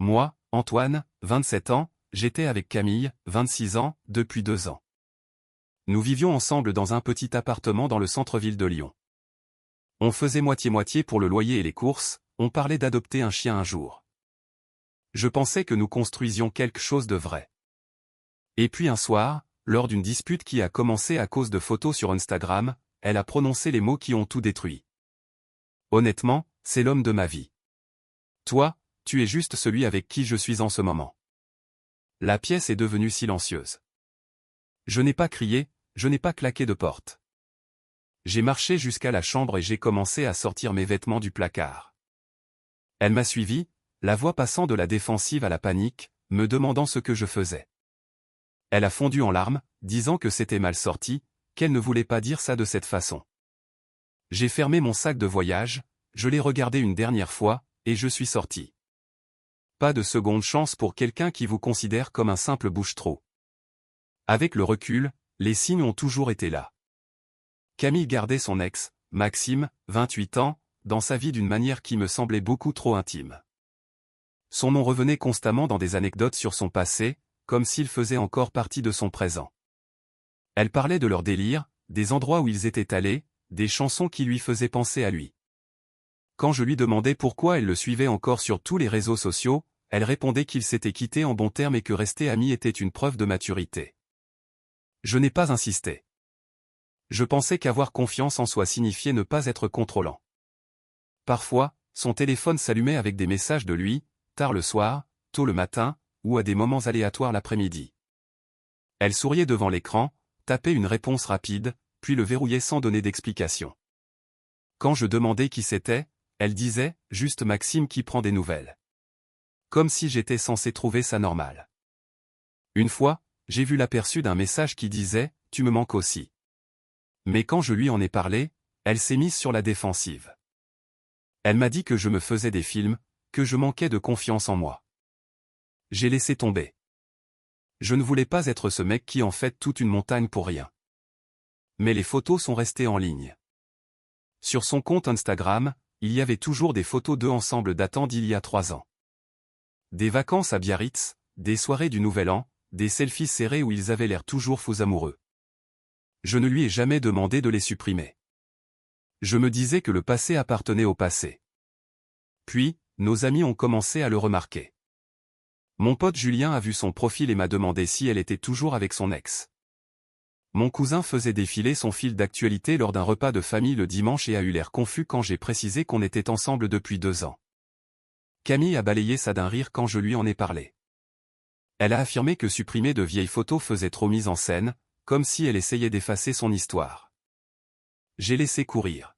Moi, Antoine, 27 ans, j'étais avec Camille, 26 ans, depuis 2 ans. Nous vivions ensemble dans un petit appartement dans le centre-ville de Lyon. On faisait moitié-moitié pour le loyer et les courses, on parlait d'adopter un chien un jour. Je pensais que nous construisions quelque chose de vrai. Et puis un soir, lors d'une dispute qui a commencé à cause de photos sur Instagram, elle a prononcé les mots qui ont tout détruit. Honnêtement, c'est l'homme de ma vie. Toi, tu es juste celui avec qui je suis en ce moment. La pièce est devenue silencieuse. Je n'ai pas crié, je n'ai pas claqué de porte. J'ai marché jusqu'à la chambre et j'ai commencé à sortir mes vêtements du placard. Elle m'a suivi, la voix passant de la défensive à la panique, me demandant ce que je faisais. Elle a fondu en larmes, disant que c'était mal sorti, qu'elle ne voulait pas dire ça de cette façon. J'ai fermé mon sac de voyage, je l'ai regardé une dernière fois, et je suis sorti. Pas de seconde chance pour quelqu'un qui vous considère comme un simple bouche-trou. Avec le recul, les signes ont toujours été là. Camille gardait son ex, Maxime, 28 ans, dans sa vie d'une manière qui me semblait beaucoup trop intime. Son nom revenait constamment dans des anecdotes sur son passé, comme s'il faisait encore partie de son présent. Elle parlait de leur délire, des endroits où ils étaient allés, des chansons qui lui faisaient penser à lui. Quand je lui demandais pourquoi elle le suivait encore sur tous les réseaux sociaux, elle répondait qu'ils s'étaient quittés en bons termes et que rester amis était une preuve de maturité. Je n'ai pas insisté. Je pensais qu'avoir confiance en soi signifiait ne pas être contrôlant. Parfois, son téléphone s'allumait avec des messages de lui, tard le soir, tôt le matin, ou à des moments aléatoires l'après-midi. Elle souriait devant l'écran, tapait une réponse rapide, puis le verrouillait sans donner d'explication. Quand je demandais qui c'était, elle disait « juste Maxime qui prend des nouvelles ». Comme si j'étais censé trouver ça normal. Une fois, j'ai vu l'aperçu d'un message qui disait « tu me manques aussi ». Mais quand je lui en ai parlé, elle s'est mise sur la défensive. Elle m'a dit que je me faisais des films, que je manquais de confiance en moi. J'ai laissé tomber. Je ne voulais pas être ce mec qui en fait toute une montagne pour rien. Mais les photos sont restées en ligne. Sur son compte Instagram, il y avait toujours des photos d'eux ensemble datant d'il y a 3 ans. Des vacances à Biarritz, des soirées du Nouvel An, des selfies serrés où ils avaient l'air toujours fous amoureux. Je ne lui ai jamais demandé de les supprimer. Je me disais que le passé appartenait au passé. Puis, nos amis ont commencé à le remarquer. Mon pote Julien a vu son profil et m'a demandé si elle était toujours avec son ex. Mon cousin faisait défiler son fil d'actualité lors d'un repas de famille le dimanche et a eu l'air confus quand j'ai précisé qu'on était ensemble depuis 2 ans. Camille a balayé ça d'un rire quand je lui en ai parlé. Elle a affirmé que supprimer de vieilles photos faisait trop mise en scène, comme si elle essayait d'effacer son histoire. J'ai laissé courir.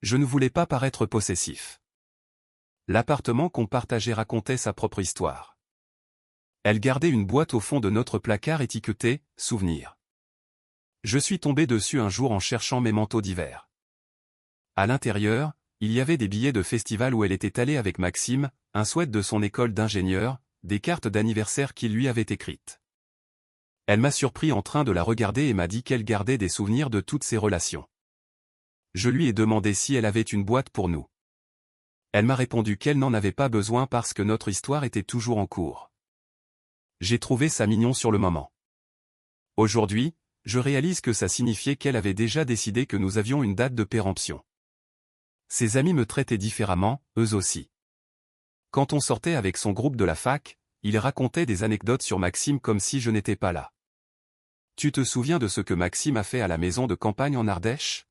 Je ne voulais pas paraître possessif. L'appartement qu'on partageait racontait sa propre histoire. Elle gardait une boîte au fond de notre placard étiquetée « Souvenirs ». Je suis tombé dessus un jour en cherchant mes manteaux d'hiver. À l'intérieur, il y avait des billets de festival où elle était allée avec Maxime, un sweat de son école d'ingénieur, des cartes d'anniversaire qu'il lui avait écrites. Elle m'a surpris en train de la regarder et m'a dit qu'elle gardait des souvenirs de toutes ses relations. Je lui ai demandé si elle avait une boîte pour nous. Elle m'a répondu qu'elle n'en avait pas besoin parce que notre histoire était toujours en cours. J'ai trouvé ça mignon sur le moment. Aujourd'hui, je réalise que ça signifiait qu'elle avait déjà décidé que nous avions une date de péremption. Ses amis me traitaient différemment, eux aussi. Quand on sortait avec son groupe de la fac, ils racontaient des anecdotes sur Maxime comme si je n'étais pas là. Tu te souviens de ce que Maxime a fait à la maison de campagne en Ardèche?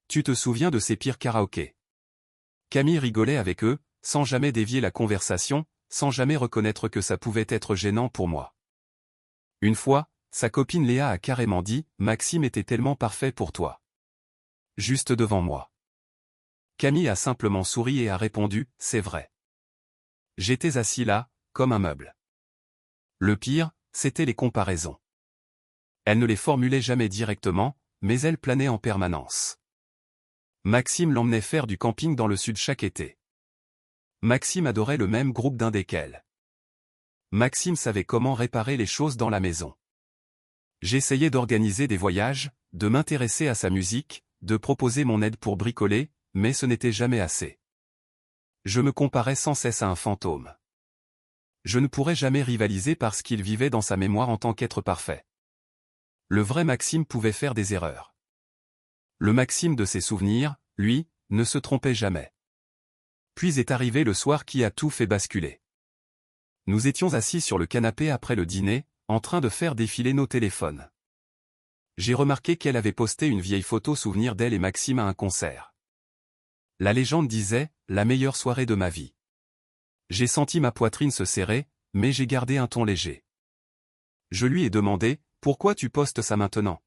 Tu te souviens de ses pires karaokés? Camille rigolait avec eux, sans jamais dévier la conversation, sans jamais reconnaître que ça pouvait être gênant pour moi. Une fois, sa copine Léa a carrément dit « Maxime était tellement parfait pour toi. » Juste devant moi. Camille a simplement souri et a répondu « C'est vrai. » J'étais assis là, comme un meuble. Le pire, c'était les comparaisons. Elle ne les formulait jamais directement, mais elles planaient en permanence. Maxime l'emmenait faire du camping dans le sud chaque été. Maxime adorait le même groupe d'un desquels. Maxime savait comment réparer les choses dans la maison. J'essayais d'organiser des voyages, de m'intéresser à sa musique, de proposer mon aide pour bricoler, mais ce n'était jamais assez. Je me comparais sans cesse à un fantôme. Je ne pourrais jamais rivaliser parce qu'il vivait dans sa mémoire en tant qu'être parfait. Le vrai Maxime pouvait faire des erreurs. Le Maxime de ses souvenirs, lui, ne se trompait jamais. Puis est arrivé le soir qui a tout fait basculer. Nous étions assis sur le canapé après le dîner, en train de faire défiler nos téléphones. J'ai remarqué qu'elle avait posté une vieille photo souvenir d'elle et Maxime à un concert. La légende disait « la meilleure soirée de ma vie ». J'ai senti ma poitrine se serrer, mais j'ai gardé un ton léger. Je lui ai demandé « Pourquoi tu postes ça maintenant ?»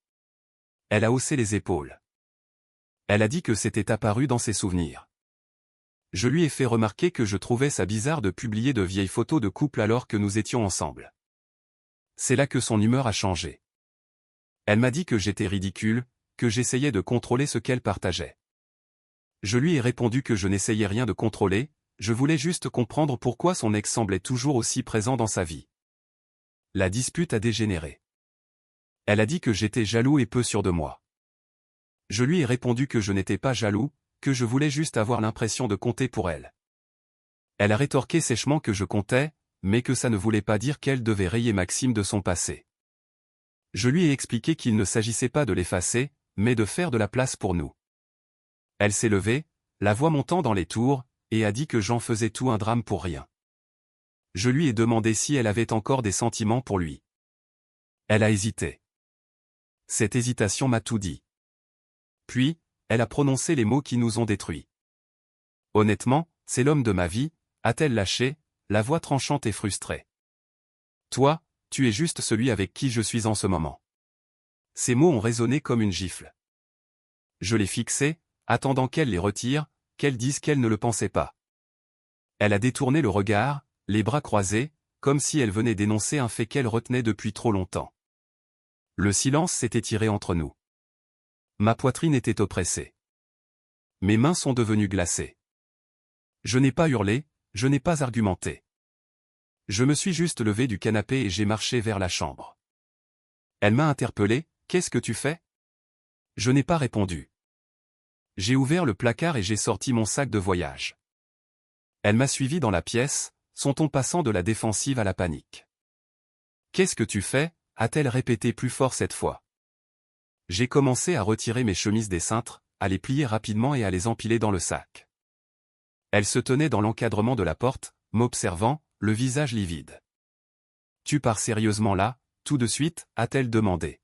Elle a haussé les épaules. Elle a dit que c'était apparu dans ses souvenirs. Je lui ai fait remarquer que je trouvais ça bizarre de publier de vieilles photos de couple alors que nous étions ensemble. C'est là que son humeur a changé. Elle m'a dit que j'étais ridicule, que j'essayais de contrôler ce qu'elle partageait. Je lui ai répondu que je n'essayais rien de contrôler, je voulais juste comprendre pourquoi son ex semblait toujours aussi présent dans sa vie. La dispute a dégénéré. Elle a dit que j'étais jaloux et peu sûr de moi. Je lui ai répondu que je n'étais pas jaloux, que je voulais juste avoir l'impression de compter pour elle. Elle a rétorqué sèchement que je comptais, mais que ça ne voulait pas dire qu'elle devait rayer Maxime de son passé. Je lui ai expliqué qu'il ne s'agissait pas de l'effacer, mais de faire de la place pour nous. Elle s'est levée, la voix montant dans les tours, et a dit que j'en faisais tout un drame pour rien. Je lui ai demandé si elle avait encore des sentiments pour lui. Elle a hésité. Cette hésitation m'a tout dit. Puis, elle a prononcé les mots qui nous ont détruits. Honnêtement, c'est l'homme de ma vie, a-t-elle lâché, la voix tranchante et frustrée. Toi, tu es juste celui avec qui je suis en ce moment. Ces mots ont résonné comme une gifle. Je l'ai fixée, attendant qu'elle les retire, qu'elle dise qu'elle ne le pensait pas. Elle a détourné le regard, les bras croisés, comme si elle venait d'énoncer un fait qu'elle retenait depuis trop longtemps. Le silence s'est étiré entre nous. Ma poitrine était oppressée. Mes mains sont devenues glacées. Je n'ai pas hurlé, je n'ai pas argumenté. Je me suis juste levé du canapé et j'ai marché vers la chambre. Elle m'a interpellé, « Qu'est-ce que tu fais ?» Je n'ai pas répondu. J'ai ouvert le placard et j'ai sorti mon sac de voyage. Elle m'a suivi dans la pièce, son ton passant de la défensive à la panique. « Qu'est-ce que tu fais ?» a-t-elle répété plus fort cette fois. J'ai commencé à retirer mes chemises des cintres, à les plier rapidement et à les empiler dans le sac. Elle se tenait dans l'encadrement de la porte, m'observant, le visage livide. « Tu pars sérieusement là, tout de suite ?» a-t-elle demandé.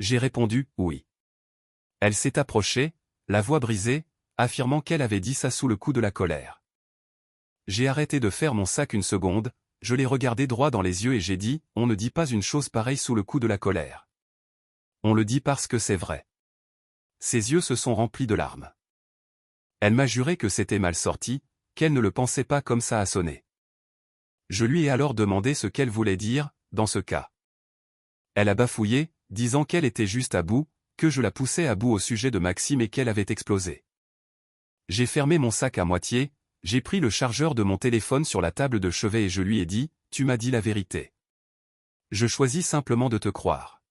J'ai répondu « oui ». Elle s'est approchée, la voix brisée, affirmant qu'elle avait dit ça sous le coup de la colère. J'ai arrêté de faire mon sac une seconde, je l'ai regardé droit dans les yeux et j'ai dit « On ne dit pas une chose pareille sous le coup de la colère. On le dit parce que c'est vrai. » Ses yeux se sont remplis de larmes. Elle m'a juré que c'était mal sorti, qu'elle ne le pensait pas comme ça a sonné. Je lui ai alors demandé ce qu'elle voulait dire, dans ce cas. Elle a bafouillé, disant qu'elle était juste à bout, que je la poussais à bout au sujet de Maxime et qu'elle avait explosé. J'ai fermé mon sac à moitié, j'ai pris le chargeur de mon téléphone sur la table de chevet et je lui ai dit « Tu m'as dit la vérité. Je choisis simplement de te croire. »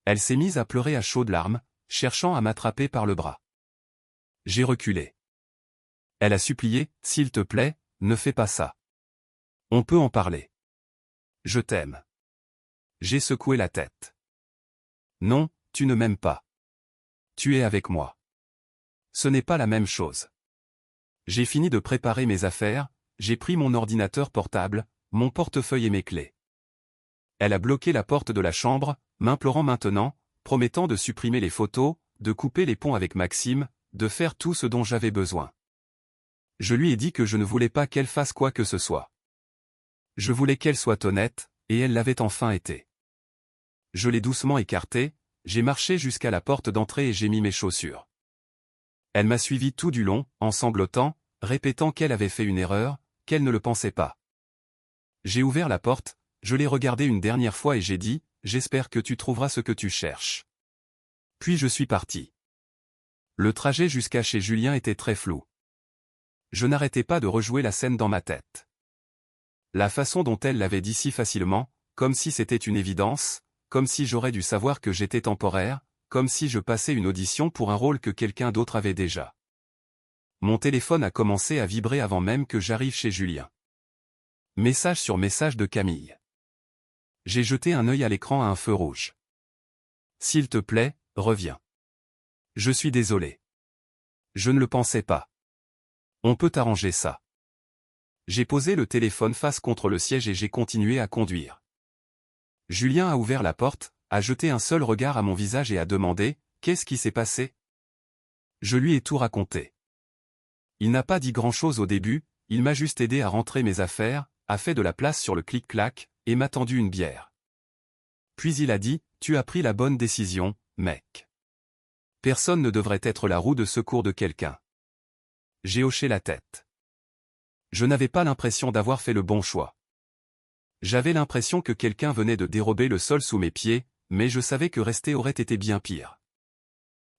Elle s'est mise à pleurer à chaudes larmes, cherchant à m'attraper par le bras. J'ai reculé. Elle a supplié « S'il te plaît, ne fais pas ça. On peut en parler. Je t'aime. » J'ai secoué la tête. Non, tu ne m'aimes pas. Tu es avec moi. Ce n'est pas la même chose. J'ai fini de préparer mes affaires, j'ai pris mon ordinateur portable, mon portefeuille et mes clés. Elle a bloqué la porte de la chambre, m'implorant maintenant, promettant de supprimer les photos, de couper les ponts avec Maxime, de faire tout ce dont j'avais besoin. Je lui ai dit que je ne voulais pas qu'elle fasse quoi que ce soit. Je voulais qu'elle soit honnête, et elle l'avait enfin été. Je l'ai doucement écartée, j'ai marché jusqu'à la porte d'entrée et j'ai mis mes chaussures. Elle m'a suivi tout du long, en sanglotant, répétant qu'elle avait fait une erreur, qu'elle ne le pensait pas. J'ai ouvert la porte, je l'ai regardée une dernière fois et j'ai dit « J'espère que tu trouveras ce que tu cherches. » Puis je suis parti. Le trajet jusqu'à chez Julien était très flou. Je n'arrêtais pas de rejouer la scène dans ma tête. La façon dont elle l'avait dit si facilement, comme si c'était une évidence, comme si j'aurais dû savoir que j'étais temporaire, comme si je passais une audition pour un rôle que quelqu'un d'autre avait déjà. Mon téléphone a commencé à vibrer avant même que j'arrive chez Julien. Message sur message de Camille. J'ai jeté un œil à l'écran à un feu rouge. S'il te plaît, reviens. Je suis désolé. Je ne le pensais pas. On peut arranger ça. J'ai posé le téléphone face contre le siège et j'ai continué à conduire. Julien a ouvert la porte, a jeté un seul regard à mon visage et a demandé « Qu'est-ce qui s'est passé ?» Je lui ai tout raconté. Il n'a pas dit grand-chose au début, il m'a juste aidé à rentrer mes affaires, a fait de la place sur le clic-clac, et m'a tendu une bière. Puis il a dit « Tu as pris la bonne décision, mec. Personne ne devrait être la roue de secours de quelqu'un. » J'ai hoché la tête. Je n'avais pas l'impression d'avoir fait le bon choix. J'avais l'impression que quelqu'un venait de dérober le sol sous mes pieds, mais je savais que rester aurait été bien pire.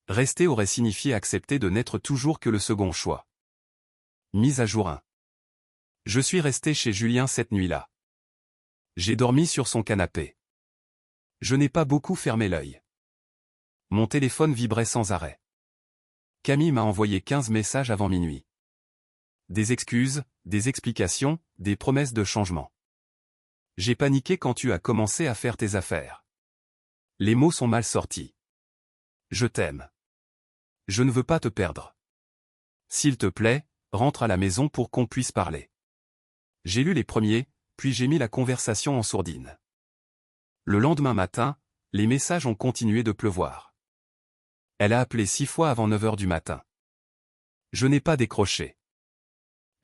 Rester aurait signifié accepter de n'être toujours que le second choix. Mise à jour 1. Je suis resté chez Julien cette nuit-là. J'ai dormi sur son canapé. Je n'ai pas beaucoup fermé l'œil. Mon téléphone vibrait sans arrêt. Camille m'a envoyé 15 messages avant minuit. Des excuses, des explications, des promesses de changement. J'ai paniqué quand tu as commencé à faire tes affaires. Les mots sont mal sortis. Je t'aime. Je ne veux pas te perdre. S'il te plaît, rentre à la maison pour qu'on puisse parler. J'ai lu les premiers, puis j'ai mis la conversation en sourdine. Le lendemain matin, les messages ont continué de pleuvoir. Elle a appelé 6 fois avant 9 h du matin. Je n'ai pas décroché.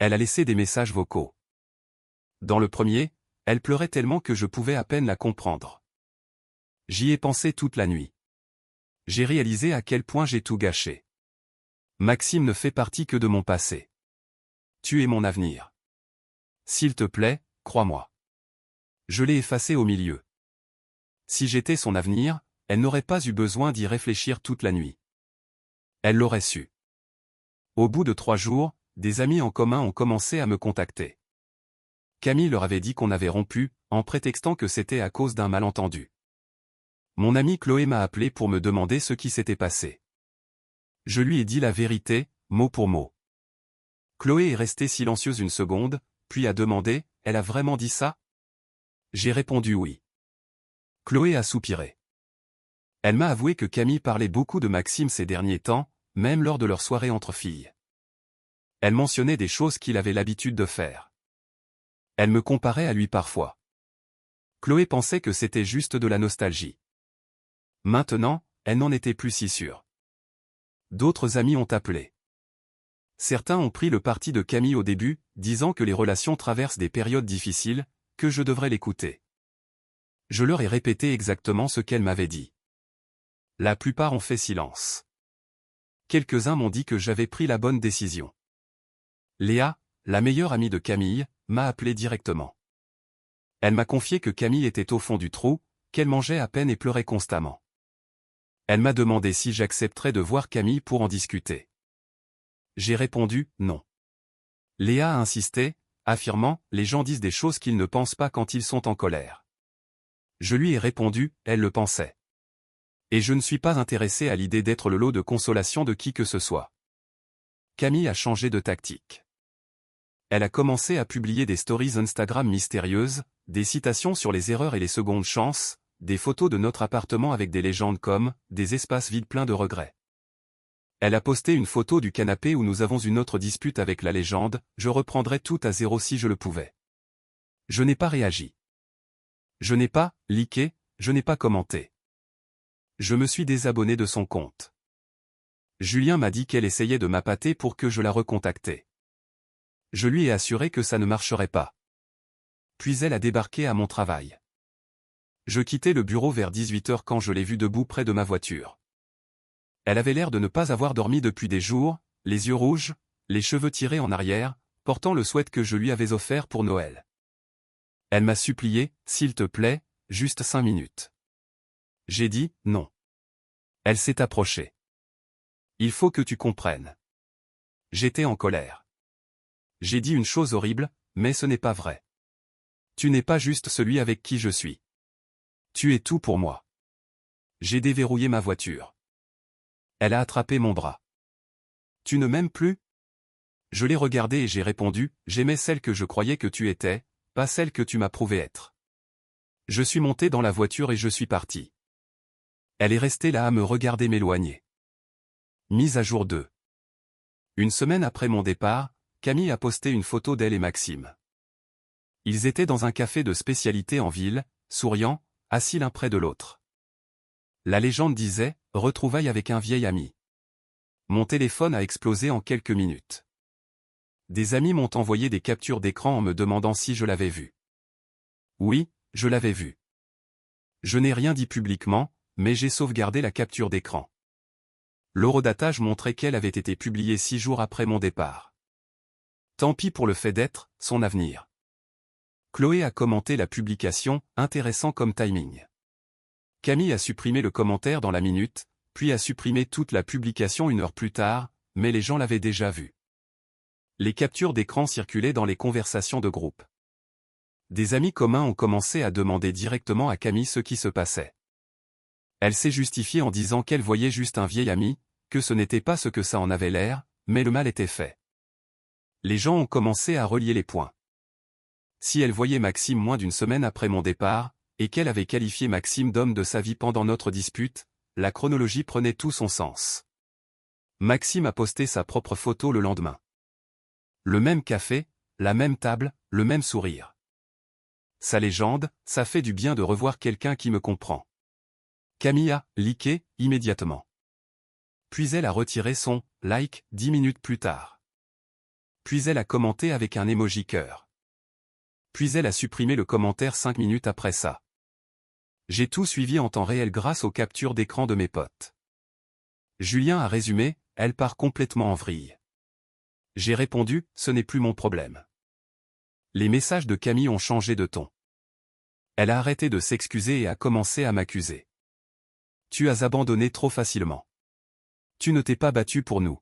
Elle a laissé des messages vocaux. Dans le premier, elle pleurait tellement que je pouvais à peine la comprendre. J'y ai pensé toute la nuit. J'ai réalisé à quel point j'ai tout gâché. Maxime ne fait partie que de mon passé. Tu es mon avenir. S'il te plaît, crois-moi. Je l'ai effacé au milieu. Si j'étais son avenir, elle n'aurait pas eu besoin d'y réfléchir toute la nuit. Elle l'aurait su. Au bout de 3 jours, des amis en commun ont commencé à me contacter. Camille leur avait dit qu'on avait rompu, en prétextant que c'était à cause d'un malentendu. Mon amie Chloé m'a appelé pour me demander ce qui s'était passé. Je lui ai dit la vérité, mot pour mot. Chloé est restée silencieuse une seconde, puis a demandé « Elle a vraiment dit ça ?» J'ai répondu oui. Chloé a soupiré. Elle m'a avoué que Camille parlait beaucoup de Maxime ces derniers temps, même lors de leur soirée entre filles. Elle mentionnait des choses qu'il avait l'habitude de faire. Elle me comparait à lui parfois. Chloé pensait que c'était juste de la nostalgie. Maintenant, elle n'en était plus si sûre. D'autres amis ont appelé. Certains ont pris le parti de Camille au début, disant que les relations traversent des périodes difficiles, que je devrais l'écouter. Je leur ai répété exactement ce qu'elle m'avait dit. La plupart ont fait silence. Quelques-uns m'ont dit que j'avais pris la bonne décision. Léa, la meilleure amie de Camille, m'a appelé directement. Elle m'a confié que Camille était au fond du trou, qu'elle mangeait à peine et pleurait constamment. Elle m'a demandé si j'accepterais de voir Camille pour en discuter. J'ai répondu « non ». Léa a insisté, affirmant « les gens disent des choses qu'ils ne pensent pas quand ils sont en colère ». Je lui ai répondu « elle le pensait ». Et je ne suis pas intéressé à l'idée d'être le lot de consolation de qui que ce soit. Camille a changé de tactique. Elle a commencé à publier des stories Instagram mystérieuses, des citations sur les erreurs et les secondes chances, des photos de notre appartement avec des légendes comme « des espaces vides pleins de regrets ». Elle a posté une photo du canapé où nous avons une autre dispute avec la légende « je reprendrais tout à zéro si je le pouvais ». Je n'ai pas réagi. Je n'ai pas liké, je n'ai pas commenté. Je me suis désabonné de son compte. Julien m'a dit qu'elle essayait de m'appâter pour que je la recontacte. Je lui ai assuré que ça ne marcherait pas. Puis elle a débarqué à mon travail. Je quittais le bureau vers 18 h quand je l'ai vue debout près de ma voiture. Elle avait l'air de ne pas avoir dormi depuis des jours, les yeux rouges, les cheveux tirés en arrière, portant le sweat que je lui avais offert pour Noël. Elle m'a supplié, s'il te plaît, juste 5 minutes. J'ai dit, non. Elle s'est approchée. Il faut que tu comprennes. J'étais en colère. J'ai dit une chose horrible, mais ce n'est pas vrai. Tu n'es pas juste celui avec qui je suis. Tu es tout pour moi. J'ai déverrouillé ma voiture. Elle a attrapé mon bras. Tu ne m'aimes plus ? Je l'ai regardée et j'ai répondu, j'aimais celle que je croyais que tu étais, pas celle que tu m'as prouvé être. Je suis monté dans la voiture et je suis parti. Elle est restée là à me regarder m'éloigner. Mise à jour 2. Une semaine après mon départ, Camille a posté une photo d'elle et Maxime. Ils étaient dans un café de spécialité en ville, souriants, assis l'un près de l'autre. La légende disait « Retrouvailles avec un vieil ami ». Mon téléphone a explosé en quelques minutes. Des amis m'ont envoyé des captures d'écran en me demandant si je l'avais vu. Oui, je l'avais vu. Je n'ai rien dit publiquement, mais j'ai sauvegardé la capture d'écran. L'horodatage montrait qu'elle avait été publiée 6 jours après mon départ. Tant pis pour le fait d'être, son avenir. Chloé a commenté la publication, intéressant comme timing. Camille a supprimé le commentaire dans la minute, puis a supprimé toute la publication 1 heure plus tard, mais les gens l'avaient déjà vu. Les captures d'écran circulaient dans les conversations de groupe. Des amis communs ont commencé à demander directement à Camille ce qui se passait. Elle s'est justifiée en disant qu'elle voyait juste un vieil ami, que ce n'était pas ce que ça en avait l'air, mais le mal était fait. Les gens ont commencé à relier les points. Si elle voyait Maxime moins d'une semaine après mon départ, et qu'elle avait qualifié Maxime d'homme de sa vie pendant notre dispute, la chronologie prenait tout son sens. Maxime a posté sa propre photo le lendemain. Le même café, la même table, le même sourire. Sa légende, ça fait du bien de revoir quelqu'un qui me comprend. Camille a liké immédiatement. Puis elle a retiré son like 10 minutes plus tard. Puis elle a commenté avec un emoji cœur. Puis elle a supprimé le commentaire 5 minutes après ça. J'ai tout suivi en temps réel grâce aux captures d'écran de mes potes. Julien a résumé, elle part complètement en vrille. J'ai répondu, ce n'est plus mon problème. Les messages de Camille ont changé de ton. Elle a arrêté de s'excuser et a commencé à m'accuser. Tu as abandonné trop facilement. Tu ne t'es pas battu pour nous.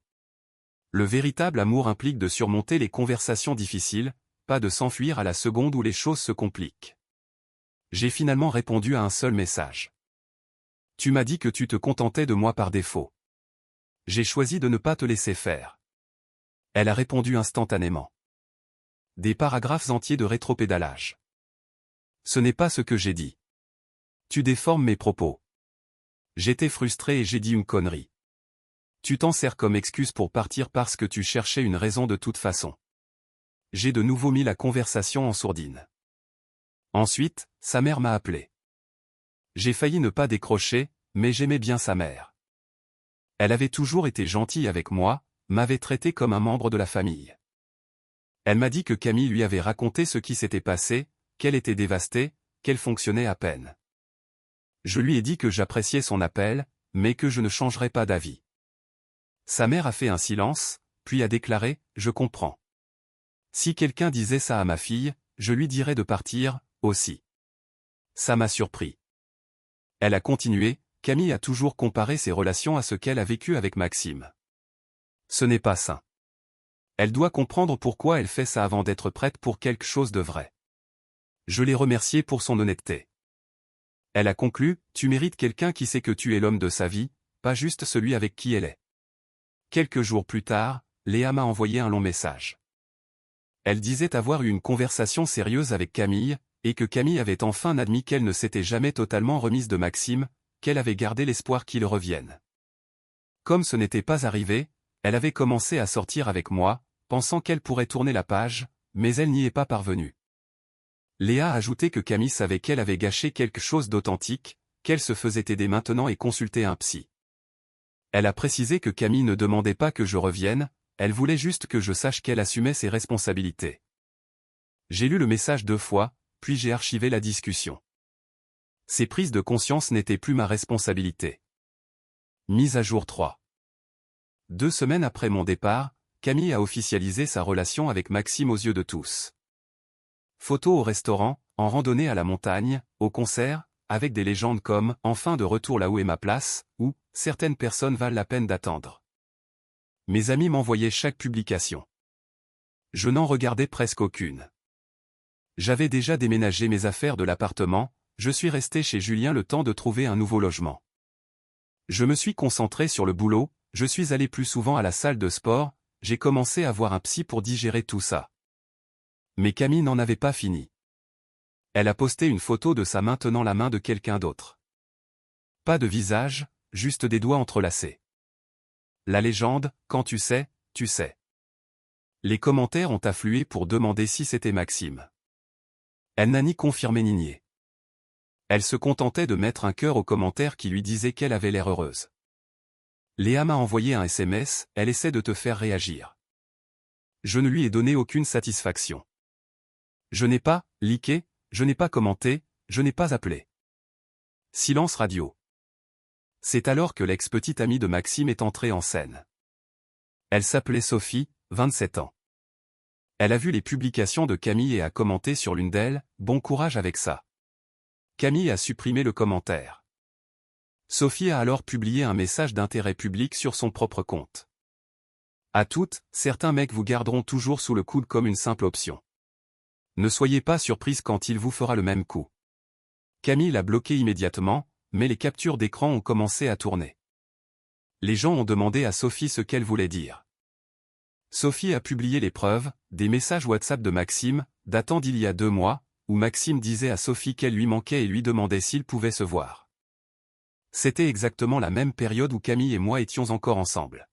Le véritable amour implique de surmonter les conversations difficiles, pas de s'enfuir à la seconde où les choses se compliquent. J'ai finalement répondu à un seul message. Tu m'as dit que tu te contentais de moi par défaut. J'ai choisi de ne pas te laisser faire. Elle a répondu instantanément. Des paragraphes entiers de rétropédalage. Ce n'est pas ce que j'ai dit. Tu déformes mes propos. J'étais frustré et j'ai dit une connerie. Tu t'en sers comme excuse pour partir parce que tu cherchais une raison de toute façon. J'ai de nouveau mis la conversation en sourdine. Ensuite, sa mère m'a appelé. J'ai failli ne pas décrocher, mais j'aimais bien sa mère. Elle avait toujours été gentille avec moi, m'avait traité comme un membre de la famille. Elle m'a dit que Camille lui avait raconté ce qui s'était passé, qu'elle était dévastée, qu'elle fonctionnait à peine. Je lui ai dit que j'appréciais son appel, mais que je ne changerais pas d'avis. Sa mère a fait un silence, puis a déclaré « Je comprends. Si quelqu'un disait ça à ma fille, je lui dirais de partir, aussi. » Ça m'a surpris. Elle a continué, Camille a toujours comparé ses relations à ce qu'elle a vécu avec Maxime. Ce n'est pas sain. Elle doit comprendre pourquoi elle fait ça avant d'être prête pour quelque chose de vrai. Je l'ai remerciée pour son honnêteté. Elle a conclu, tu mérites quelqu'un qui sait que tu es l'homme de sa vie, pas juste celui avec qui elle est. Quelques jours plus tard, Léa m'a envoyé un long message. Elle disait avoir eu une conversation sérieuse avec Camille, et que Camille avait enfin admis qu'elle ne s'était jamais totalement remise de Maxime, qu'elle avait gardé l'espoir qu'il revienne. Comme ce n'était pas arrivé, elle avait commencé à sortir avec moi, pensant qu'elle pourrait tourner la page, mais elle n'y est pas parvenue. Léa a ajouté que Camille savait qu'elle avait gâché quelque chose d'authentique, qu'elle se faisait aider maintenant et consulter un psy. Elle a précisé que Camille ne demandait pas que je revienne, elle voulait juste que je sache qu'elle assumait ses responsabilités. J'ai lu le message 2 fois, puis j'ai archivé la discussion. Ces prises de conscience n'étaient plus ma responsabilité. Mise à jour 3. 2 semaines après mon départ, Camille a officialisé sa relation avec Maxime aux yeux de tous. Photos au restaurant, en randonnée à la montagne, au concert, avec des légendes comme « Enfin de retour là où est ma place » ou « Certaines personnes valent la peine d'attendre ». Mes amis m'envoyaient chaque publication. Je n'en regardais presque aucune. J'avais déjà déménagé mes affaires de l'appartement, je suis resté chez Julien le temps de trouver un nouveau logement. Je me suis concentré sur le boulot, je suis allé plus souvent à la salle de sport, j'ai commencé à voir un psy pour digérer tout ça. Mais Camille n'en avait pas fini. Elle a posté une photo de sa main tenant la main de quelqu'un d'autre. Pas de visage, juste des doigts entrelacés. La légende, quand tu sais, tu sais. Les commentaires ont afflué pour demander si c'était Maxime. Elle n'a ni confirmé ni nié. Elle se contentait de mettre un cœur aux commentaires qui lui disaient qu'elle avait l'air heureuse. Léa m'a envoyé un SMS, elle essaie de te faire réagir. Je ne lui ai donné aucune satisfaction. Je n'ai pas liké, je n'ai pas commenté, je n'ai pas appelé. Silence radio. C'est alors que l'ex-petite amie de Maxime est entrée en scène. Elle s'appelait Sophie, 27 ans. Elle a vu les publications de Camille et a commenté sur l'une d'elles, « Bon courage avec ça ». Camille a supprimé le commentaire. Sophie a alors publié un message d'intérêt public sur son propre compte. À toutes, certains mecs vous garderont toujours sous le coude comme une simple option. Ne soyez pas surprise quand il vous fera le même coup. Camille l'a bloqué immédiatement, mais les captures d'écran ont commencé à tourner. Les gens ont demandé à Sophie ce qu'elle voulait dire. Sophie a publié les preuves, des messages WhatsApp de Maxime, datant d'il y a 2 mois, où Maxime disait à Sophie qu'elle lui manquait et lui demandait s'ils pouvaient se voir. C'était exactement la même période où Camille et moi étions encore ensemble.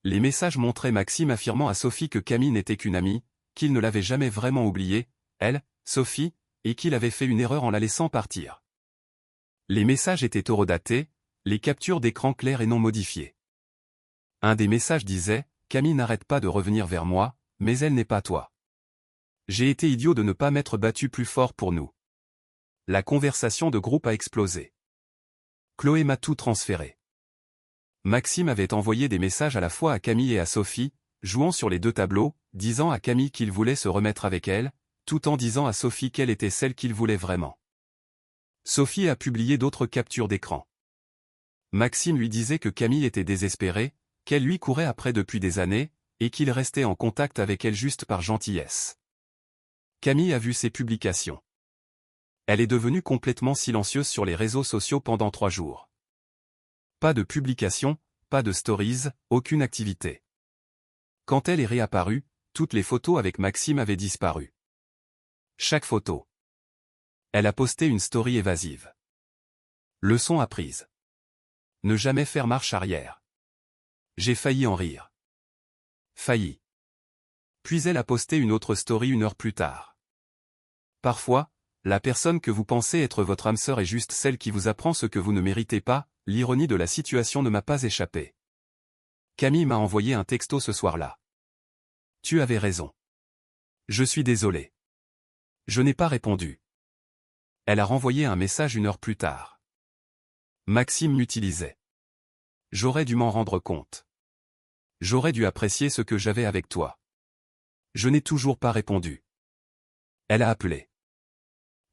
Les messages montraient Maxime affirmant à Sophie que Camille n'était qu'une amie, qu'il ne l'avait jamais vraiment oubliée, elle, Sophie, et qu'il avait fait une erreur en la laissant partir. Les messages étaient horodatés, les captures d'écran claires et non modifiées. Un des messages disait « Camille n'arrête pas de revenir vers moi, mais elle n'est pas toi. J'ai été idiot de ne pas m'être battu plus fort pour nous. » La conversation de groupe a explosé. Chloé m'a tout transféré. Maxime avait envoyé des messages à la fois à Camille et à Sophie, jouant sur les 2 tableaux, disant à Camille qu'il voulait se remettre avec elle, tout en disant à Sophie qu'elle était celle qu'il voulait vraiment. Sophie a publié d'autres captures d'écran. Maxime lui disait que Camille était désespérée, qu'elle lui courait après depuis des années, et qu'il restait en contact avec elle juste par gentillesse. Camille a vu ces publications. Elle est devenue complètement silencieuse sur les réseaux sociaux pendant 3 jours. Pas de publications, pas de stories, aucune activité. Quand elle est réapparue, toutes les photos avec Maxime avaient disparu. Chaque photo. Elle a posté une story évasive. Leçon apprise. Ne jamais faire marche arrière. J'ai failli en rire. Failli. Puis elle a posté une autre story 1 heure plus tard. Parfois, la personne que vous pensez être votre âme sœur est juste celle qui vous apprend ce que vous ne méritez pas, l'ironie de la situation ne m'a pas échappé. Camille m'a envoyé un texto ce soir-là. Tu avais raison. Je suis désolé. Je n'ai pas répondu. Elle a renvoyé un message 1 heure plus tard. Maxime m'utilisait. J'aurais dû m'en rendre compte. J'aurais dû apprécier ce que j'avais avec toi. Je n'ai toujours pas répondu. Elle a appelé.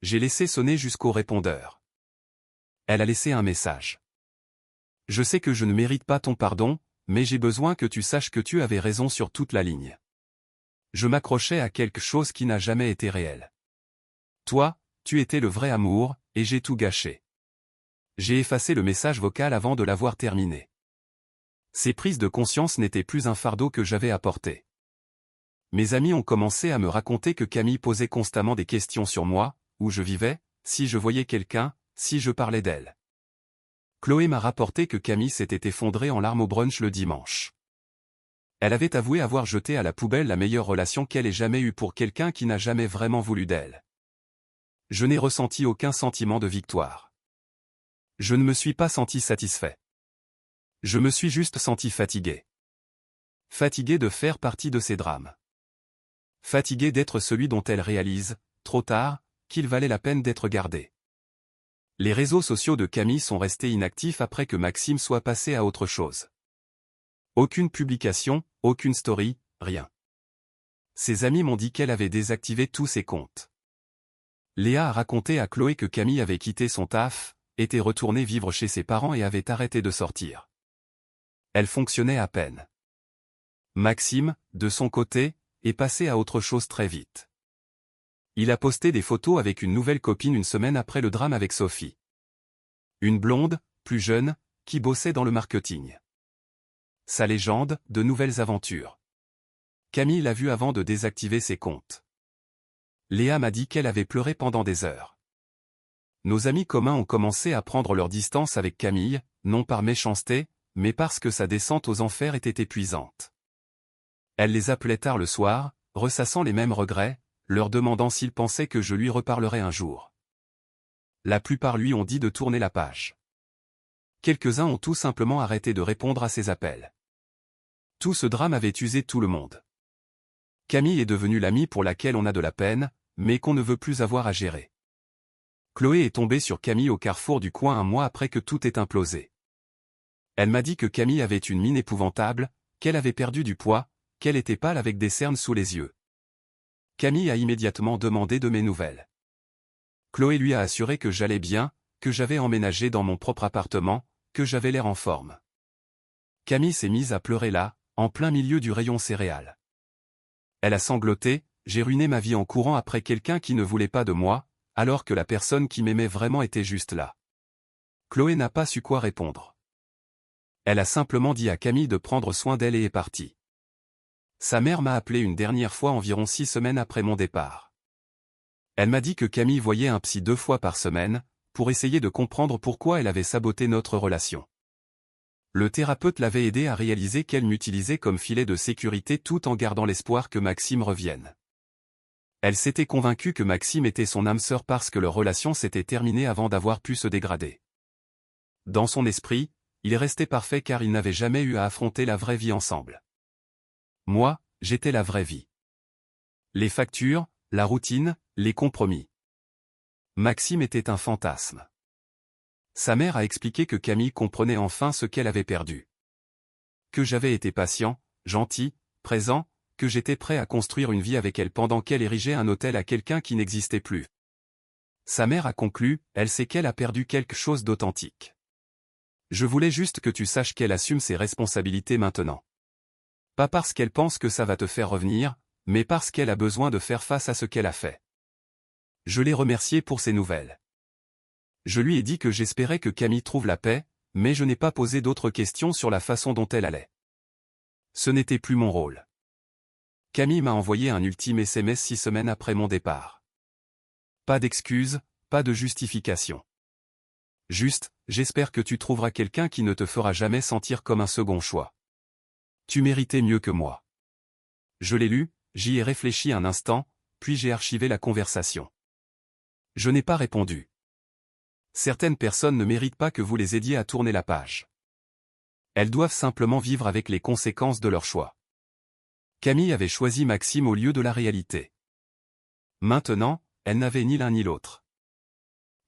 J'ai laissé sonner jusqu'au répondeur. Elle a laissé un message. Je sais que je ne mérite pas ton pardon, mais j'ai besoin que tu saches que tu avais raison sur toute la ligne. Je m'accrochais à quelque chose qui n'a jamais été réel. Toi, tu étais le vrai amour, et j'ai tout gâché. J'ai effacé le message vocal avant de l'avoir terminé. Ces prises de conscience n'étaient plus un fardeau que j'avais à porter. Mes amis ont commencé à me raconter que Camille posait constamment des questions sur moi, où je vivais, si je voyais quelqu'un, si je parlais d'elle. Chloé m'a rapporté que Camille s'était effondrée en larmes au brunch le dimanche. Elle avait avoué avoir jeté à la poubelle la meilleure relation qu'elle ait jamais eue pour quelqu'un qui n'a jamais vraiment voulu d'elle. Je n'ai ressenti aucun sentiment de victoire. Je ne me suis pas senti satisfait. Je me suis juste senti fatigué. Fatigué de faire partie de ces drames. Fatigué d'être celui dont elle réalise, trop tard, qu'il valait la peine d'être gardé. Les réseaux sociaux de Camille sont restés inactifs après que Maxime soit passé à autre chose. Aucune publication, aucune story, rien. Ses amis m'ont dit qu'elle avait désactivé tous ses comptes. Léa a raconté à Chloé que Camille avait quitté son taf, était retournée vivre chez ses parents et avait arrêté de sortir. Elle fonctionnait à peine. Maxime, de son côté, est passé à autre chose très vite. Il a posté des photos avec une nouvelle copine 1 semaine après le drame avec Sophie. Une blonde, plus jeune, qui bossait dans le marketing. Sa légende, de nouvelles aventures. Camille l'a vu avant de désactiver ses comptes. Léa m'a dit qu'elle avait pleuré pendant des heures. Nos amis communs ont commencé à prendre leur distance avec Camille, non par méchanceté, mais parce que sa descente aux enfers était épuisante. Elle les appelait tard le soir, ressassant les mêmes regrets, leur demandant s'ils pensaient que je lui reparlerais un jour. La plupart lui ont dit de tourner la page. Quelques-uns ont tout simplement arrêté de répondre à ses appels. Tout ce drame avait usé tout le monde. Camille est devenue l'amie pour laquelle on a de la peine, mais qu'on ne veut plus avoir à gérer. Chloé est tombée sur Camille au carrefour du coin un mois après que tout ait implosé. Elle m'a dit que Camille avait une mine épouvantable, qu'elle avait perdu du poids, qu'elle était pâle avec des cernes sous les yeux. Camille a immédiatement demandé de mes nouvelles. Chloé lui a assuré que j'allais bien, que j'avais emménagé dans mon propre appartement, que j'avais l'air en forme. Camille s'est mise à pleurer là, en plein milieu du rayon céréales. Elle a sangloté, j'ai ruiné ma vie en courant après quelqu'un qui ne voulait pas de moi, alors que la personne qui m'aimait vraiment était juste là. Chloé n'a pas su quoi répondre. Elle a simplement dit à Camille de prendre soin d'elle et est partie. Sa mère m'a appelé une dernière fois environ 6 semaines après mon départ. Elle m'a dit que Camille voyait un psy 2 fois par semaine, pour essayer de comprendre pourquoi elle avait saboté notre relation. Le thérapeute l'avait aidée à réaliser qu'elle m'utilisait comme filet de sécurité tout en gardant l'espoir que Maxime revienne. Elle s'était convaincue que Maxime était son âme sœur parce que leur relation s'était terminée avant d'avoir pu se dégrader. Dans son esprit, il restait parfait car ils n'avaient jamais eu à affronter la vraie vie ensemble. Moi, j'étais la vraie vie. Les factures, la routine, les compromis. Maxime était un fantasme. Sa mère a expliqué que Camille comprenait enfin ce qu'elle avait perdu. Que j'avais été patient, gentil, présent, que j'étais prêt à construire une vie avec elle pendant qu'elle érigeait un hôtel à quelqu'un qui n'existait plus. Sa mère a conclu, elle sait qu'elle a perdu quelque chose d'authentique. Je voulais juste que tu saches qu'elle assume ses responsabilités maintenant. Pas parce qu'elle pense que ça va te faire revenir, mais parce qu'elle a besoin de faire face à ce qu'elle a fait. Je l'ai remerciée pour ses nouvelles. Je lui ai dit que j'espérais que Camille trouve la paix, mais je n'ai pas posé d'autres questions sur la façon dont elle allait. Ce n'était plus mon rôle. Camille m'a envoyé un ultime SMS 6 semaines après mon départ. Pas d'excuses, pas de justification. Juste, j'espère que tu trouveras quelqu'un qui ne te fera jamais sentir comme un second choix. Tu méritais mieux que moi. Je l'ai lu, j'y ai réfléchi un instant, puis j'ai archivé la conversation. Je n'ai pas répondu. Certaines personnes ne méritent pas que vous les aidiez à tourner la page. Elles doivent simplement vivre avec les conséquences de leur choix. Camille avait choisi Maxime au lieu de la réalité. Maintenant, elle n'avait ni l'un ni l'autre.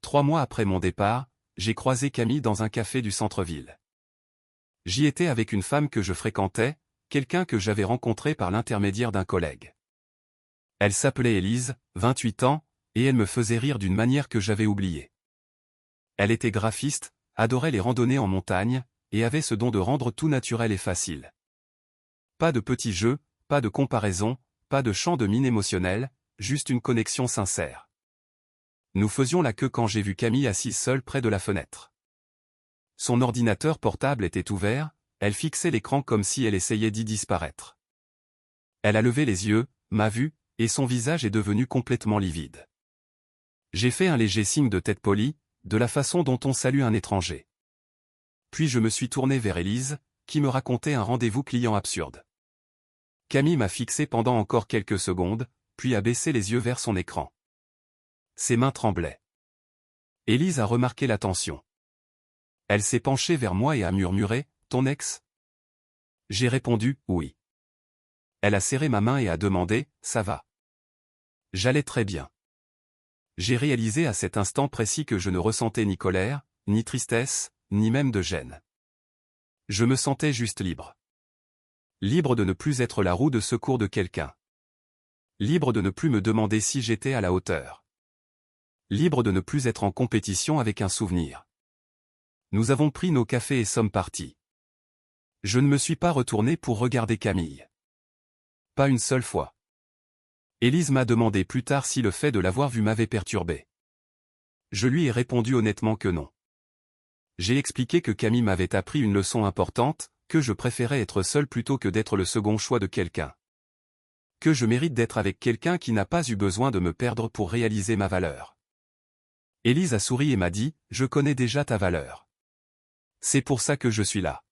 3 mois après mon départ, j'ai croisé Camille dans un café du centre-ville. J'y étais avec une femme que je fréquentais, quelqu'un que j'avais rencontré par l'intermédiaire d'un collègue. Elle s'appelait Élise, 28 ans, et elle me faisait rire d'une manière que j'avais oubliée. Elle était graphiste, adorait les randonnées en montagne, et avait ce don de rendre tout naturel et facile. Pas de petits jeux, pas de comparaison, pas de chant de mine émotionnelle, juste une connexion sincère. Nous faisions la queue quand j'ai vu Camille assise seule près de la fenêtre. Son ordinateur portable était ouvert, elle fixait l'écran comme si elle essayait d'y disparaître. Elle a levé les yeux, m'a vu, et son visage est devenu complètement livide. J'ai fait un léger signe de tête polie, de la façon dont on salue un étranger. Puis je me suis tourné vers Élise, qui me racontait un rendez-vous client absurde. Camille m'a fixé pendant encore quelques secondes, puis a baissé les yeux vers son écran. Ses mains tremblaient. Élise a remarqué la tension. Elle s'est penchée vers moi et a murmuré, « Ton ex ?» J'ai répondu, « Oui ». Elle a serré ma main et a demandé, « Ça va ?» J'allais très bien. J'ai réalisé à cet instant précis que je ne ressentais ni colère, ni tristesse, ni même de gêne. Je me sentais juste libre. Libre de ne plus être la roue de secours de quelqu'un. Libre de ne plus me demander si j'étais à la hauteur. Libre de ne plus être en compétition avec un souvenir. Nous avons pris nos cafés et sommes partis. Je ne me suis pas retourné pour regarder Camille. Pas une seule fois. Élise m'a demandé plus tard si le fait de l'avoir vue m'avait perturbé. Je lui ai répondu honnêtement que non. J'ai expliqué que Camille m'avait appris une leçon importante, que je préférais être seul plutôt que d'être le second choix de quelqu'un. Que je mérite d'être avec quelqu'un qui n'a pas eu besoin de me perdre pour réaliser ma valeur. Élise a souri et m'a dit, je connais déjà ta valeur. C'est pour ça que je suis là.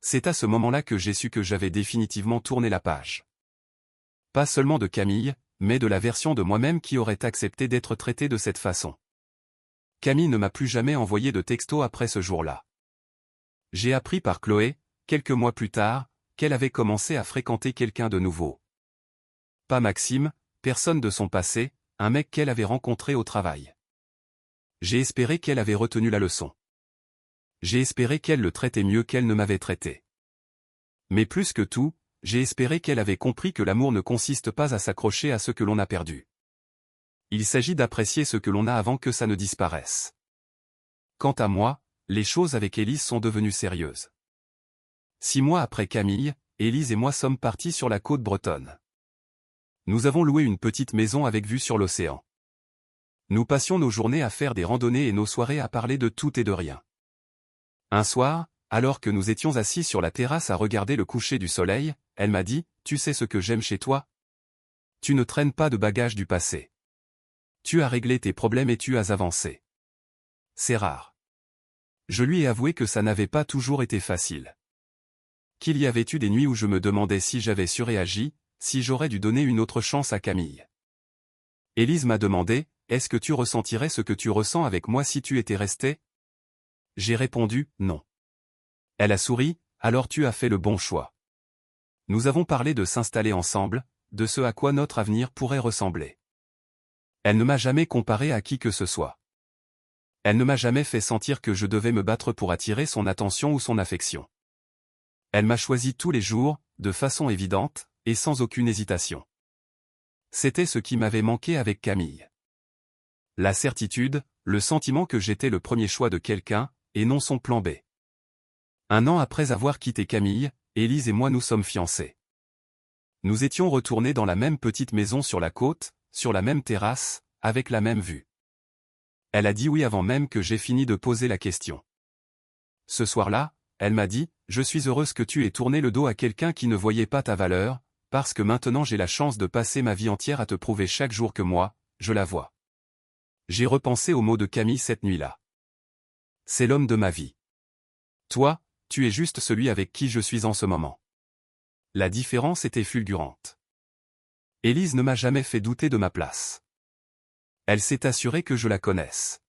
C'est à ce moment-là que j'ai su que j'avais définitivement tourné la page. Pas seulement de Camille, mais de la version de moi-même qui aurait accepté d'être traitée de cette façon. Camille ne m'a plus jamais envoyé de texto après ce jour-là. J'ai appris par Chloé, quelques mois plus tard, qu'elle avait commencé à fréquenter quelqu'un de nouveau. Pas Maxime, personne de son passé, un mec qu'elle avait rencontré au travail. J'ai espéré qu'elle avait retenu la leçon. J'ai espéré qu'elle le traitait mieux qu'elle ne m'avait traité. Mais plus que tout, j'ai espéré qu'elle avait compris que l'amour ne consiste pas à s'accrocher à ce que l'on a perdu. Il s'agit d'apprécier ce que l'on a avant que ça ne disparaisse. Quant à moi, les choses avec Élise sont devenues sérieuses. 6 mois après Camille, Élise et moi sommes partis sur la côte bretonne. Nous avons loué une petite maison avec vue sur l'océan. Nous passions nos journées à faire des randonnées et nos soirées à parler de tout et de rien. Un soir, alors que nous étions assis sur la terrasse à regarder le coucher du soleil, elle m'a dit, « Tu sais ce que j'aime chez toi ? Tu ne traînes pas de bagages du passé. Tu as réglé tes problèmes et tu as avancé. C'est rare. » Je lui ai avoué que ça n'avait pas toujours été facile. Qu'il y avait eu des nuits où je me demandais si j'avais surréagi, si j'aurais dû donner une autre chance à Camille. Élise m'a demandé, « Est-ce que tu ressentirais ce que tu ressens avec moi si tu étais resté ?» J'ai répondu, non. Elle a souri, alors tu as fait le bon choix. Nous avons parlé de s'installer ensemble, de ce à quoi notre avenir pourrait ressembler. Elle ne m'a jamais comparé à qui que ce soit. Elle ne m'a jamais fait sentir que je devais me battre pour attirer son attention ou son affection. Elle m'a choisi tous les jours, de façon évidente, et sans aucune hésitation. C'était ce qui m'avait manqué avec Camille. La certitude, le sentiment que j'étais le premier choix de quelqu'un, et non son plan B. 1 an après avoir quitté Camille, Élise et moi nous sommes fiancés. Nous étions retournés dans la même petite maison sur la côte, sur la même terrasse, avec la même vue. Elle a dit oui avant même que j'aie fini de poser la question. Ce soir-là, elle m'a dit, « Je suis heureuse que tu aies tourné le dos à quelqu'un qui ne voyait pas ta valeur, parce que maintenant j'ai la chance de passer ma vie entière à te prouver chaque jour que moi, je la vois. » J'ai repensé aux mots de Camille cette nuit-là. C'est l'homme de ma vie. Toi, tu es juste celui avec qui je suis en ce moment. La différence était fulgurante. Élise ne m'a jamais fait douter de ma place. Elle s'est assurée que je la connaisse.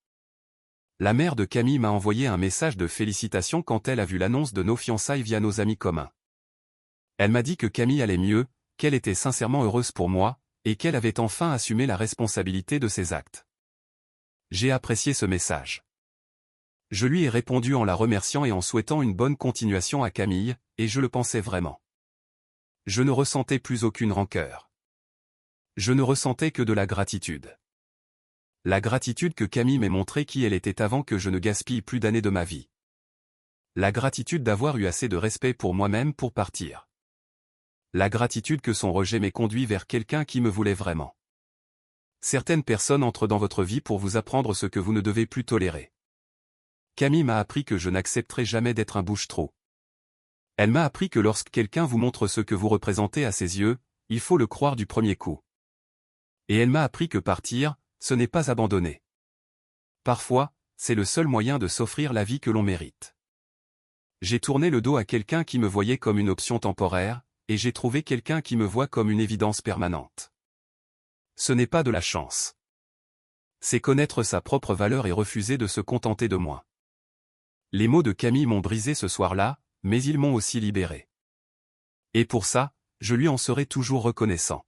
La mère de Camille m'a envoyé un message de félicitations quand elle a vu l'annonce de nos fiançailles via nos amis communs. Elle m'a dit que Camille allait mieux, qu'elle était sincèrement heureuse pour moi, et qu'elle avait enfin assumé la responsabilité de ses actes. J'ai apprécié ce message. Je lui ai répondu en la remerciant et en souhaitant une bonne continuation à Camille, et je le pensais vraiment. Je ne ressentais plus aucune rancœur. Je ne ressentais que de la gratitude. La gratitude que Camille m'ait montré qui elle était avant que je ne gaspille plus d'années de ma vie. La gratitude d'avoir eu assez de respect pour moi-même pour partir. La gratitude que son rejet m'ait conduit vers quelqu'un qui me voulait vraiment. Certaines personnes entrent dans votre vie pour vous apprendre ce que vous ne devez plus tolérer. Camille m'a appris que je n'accepterai jamais d'être un bouche-trou. Elle m'a appris que lorsque quelqu'un vous montre ce que vous représentez à ses yeux, il faut le croire du premier coup. Et elle m'a appris que partir, ce n'est pas abandonner. Parfois, c'est le seul moyen de s'offrir la vie que l'on mérite. J'ai tourné le dos à quelqu'un qui me voyait comme une option temporaire, et j'ai trouvé quelqu'un qui me voit comme une évidence permanente. Ce n'est pas de la chance. C'est connaître sa propre valeur et refuser de se contenter de moins. Les mots de Camille m'ont brisé ce soir-là, mais ils m'ont aussi libéré. Et pour ça, je lui en serai toujours reconnaissant.